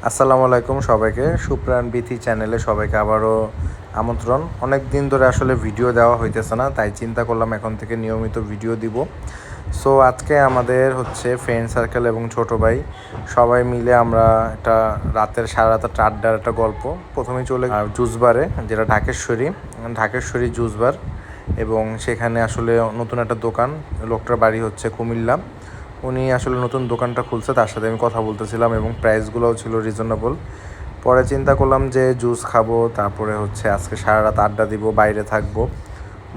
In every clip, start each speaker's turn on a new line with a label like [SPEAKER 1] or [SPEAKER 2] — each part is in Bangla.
[SPEAKER 1] আসসালামু আলাইকুম সবাইকে। সুপ্রাণ বিথি চ্যানেলে সবাইকে আবারও আমন্ত্রণ। অনেক দিন ধরে আসলে ভিডিও দেওয়া হইতেছে না, তাই চিন্তা করলাম এখন থেকে নিয়মিত ভিডিও দিব। সো আজকে আমাদের হচ্ছে ফ্রেন্ড সার্কেল এবং ছোটো ভাই সবাই মিলে আমরা একটা সারা রাতের আড্ডার একটা গল্প। প্রথমেই চলে জুস বারে, যেটা ঢাকেশ্বরী জুস বার, এবং সেখানে আসলে নতুন একটা দোকান। লোকটার বাড়ি হচ্ছে কুমিল্লা। উনি আসলে নতুন দোকানটা খুলছে, তার সাথে আমি কথা বলতেছিলাম এবং প্রাইসগুলোও ছিল রিজনেবল। পরে চিন্তা করলাম যে জুস খাবো, তারপরে হচ্ছে আজকে সারা রাত আড্ডা দিব, বাইরে থাকবো।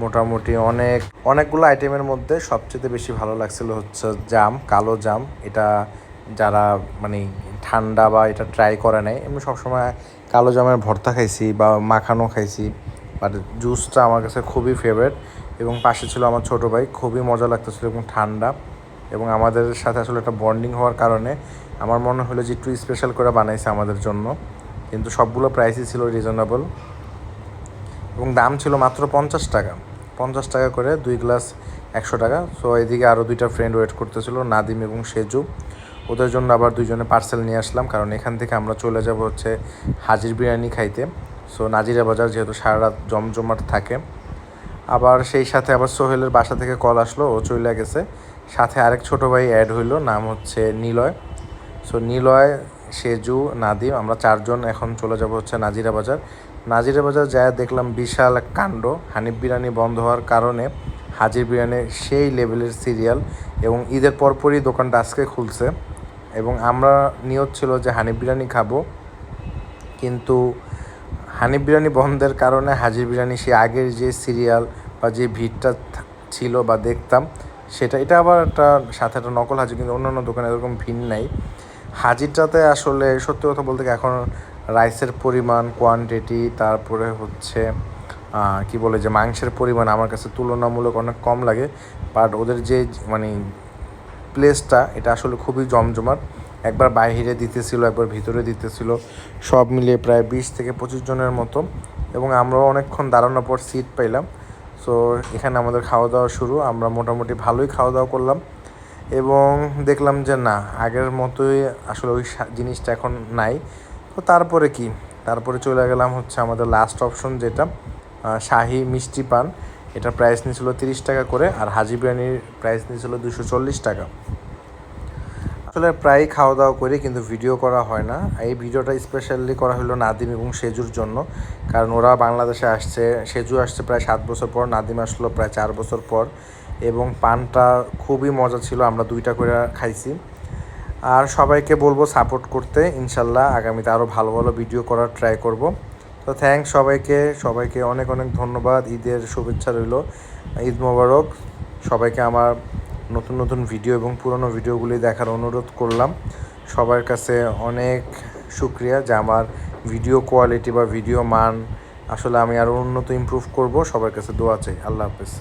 [SPEAKER 1] মোটামুটি অনেকগুলো আইটেমের মধ্যে সবচেয়ে বেশি ভালো লাগছিল হচ্ছে জাম, কালো জাম। এটা যারা মানে ঠান্ডা বা এটা ট্রাই করে নাই, এমনি সবসময় কালো জামের ভর্তা খাইছি বা মাখানো খাইছি, বাট জুসটা আমার কাছে খুবই ফেভারিট। এবং পাশে ছিল আমার ছোটো ভাই, খুবই মজা লাগতেছিল এবং ঠান্ডা, এবং আমাদের সাথে আসলে একটা বন্ডিং হওয়ার কারণে আমার মনে হলো যে একটু স্পেশাল করে বানাইছে আমাদের জন্য। কিন্তু সবগুলো প্রাইসই ছিল রিজনেবল এবং দাম ছিল মাত্র 50 টাকা করে 2 গ্লাস 100 টাকা। সো এদিকে আরও 2টা ফ্রেন্ড ওয়েট করতেছিল, নাদিম এবং সেজু। ওদের জন্য আবার 2জনে পার্সেল নিয়ে আসলাম, কারণ এখান থেকে আমরা চলে যাব হচ্ছে হাজির বিরিয়ানি খাইতে। সো নাজিরা বাজার যেহেতু সারা রাত জমজমাট থাকে। আবার সেই সাথে আবার সোহেলের বাসা থেকে কল আসলো, ও চলে গেছে। সাথে আরেক ছোটো ভাই অ্যাড হইলো, নাম হচ্ছে নিলয়। সো নিলয়, সেজু, নাদিম, আমরা 4জন এখন চলে যাব হচ্ছে নাজিরা বাজার যায় দেখলাম বিশাল এক কাণ্ড। হানিফ বিরিয়ানি বন্ধ হওয়ার কারণে হাজির বিরিয়ানি সেই লেভেলের সিরিয়াল, এবং ঈদের পরপরই দোকানটা আজকে খুলছে। এবং আমরা নিয়ত ছিল যে হানিফ বিরিয়ানি খাবো, কিন্তু হানিফ বিরিয়ানি বন্ধের কারণে হাজির বিরিয়ানি সে আগের যে সিরিয়াল বা যে ভিড়টা ছিল বা দেখতাম এটা আবার একটা সাথে একটা নকল হাজির, কিন্তু অন্যান্য দোকানে এরকম ভিড় নাই। হাজিরটাতে আসলে সত্যি কথা বলতে এখন রাইসের পরিমাণ, কোয়ান্টিটি, তারপরে হচ্ছে কি বলে যে মাংসের পরিমাণ আমার কাছে তুলনামূলক অনেক কম লাগে। বাট ওদের যে মানে প্লেসটা, এটা আসলে খুবই জমজমাট। একবার বাইরে দিতেছিল, একবার ভিতরে দিতেছিল, সব মিলিয়ে প্রায় 20 থেকে 25 জনের মতো। এবং আমরাও অনেকক্ষণ দাঁড়ানোর পর সিট পাইলাম। সো এখানে আমাদের খাওয়া দাওয়া শুরু। আমরা মোটামুটি ভালোই খাওয়া দাওয়া করলাম এবং দেখলাম যে না, আগের মতোই আসলে ওই জিনিসটা এখন নাই। তো তারপরে চলে গেলাম হচ্ছে আমাদের লাস্ট অপশন, যেটা শাহি মিষ্টি পান। এটার প্রাইস নিয়েছিল 30 টাকা করে, আর হাজি বিরিয়ানির প্রাইস নিয়েছিল 240 টাকা। আসলে প্রায় খাওয়া দাওয়া করি, কিন্তু ভিডিও করা হয় না। এই ভিডিওটা স্পেশালি করা হলো নাদিম এবং সেজুর জন্য, কারণ ওরা বাংলাদেশে আসছে। সেজু আসছে প্রায় 7 বছর পর, নাদিম আসলো প্রায় 4 বছর পর। এবং পানটা খুবই মজা ছিল, আমরা 2টা করে খাইছি। আর সবাইকে বলবো সাপোর্ট করতে, ইনশাল্লাহ আগামীতে আরও ভালো ভালো ভিডিও করার ট্রাই করব। তো থ্যাঙ্কস সবাইকে অনেক অনেক ধন্যবাদ। ঈদের শুভেচ্ছা রইল, ঈদ মোবারক সবাইকে। আমার নতুন নতুন ভিডিও এবং পুরনো ভিডিওগুলি দেখার অনুরোধ করলাম। সবার কাছে অনেক শুক্রিয়া যে আমার ভিডিও কোয়ালিটি বা ভিডিও মান আসলে আমি আরও উন্নত ইমপ্রুভ করব। সবার কাছে দোয়া চাই। আল্লাহ হাফেজ।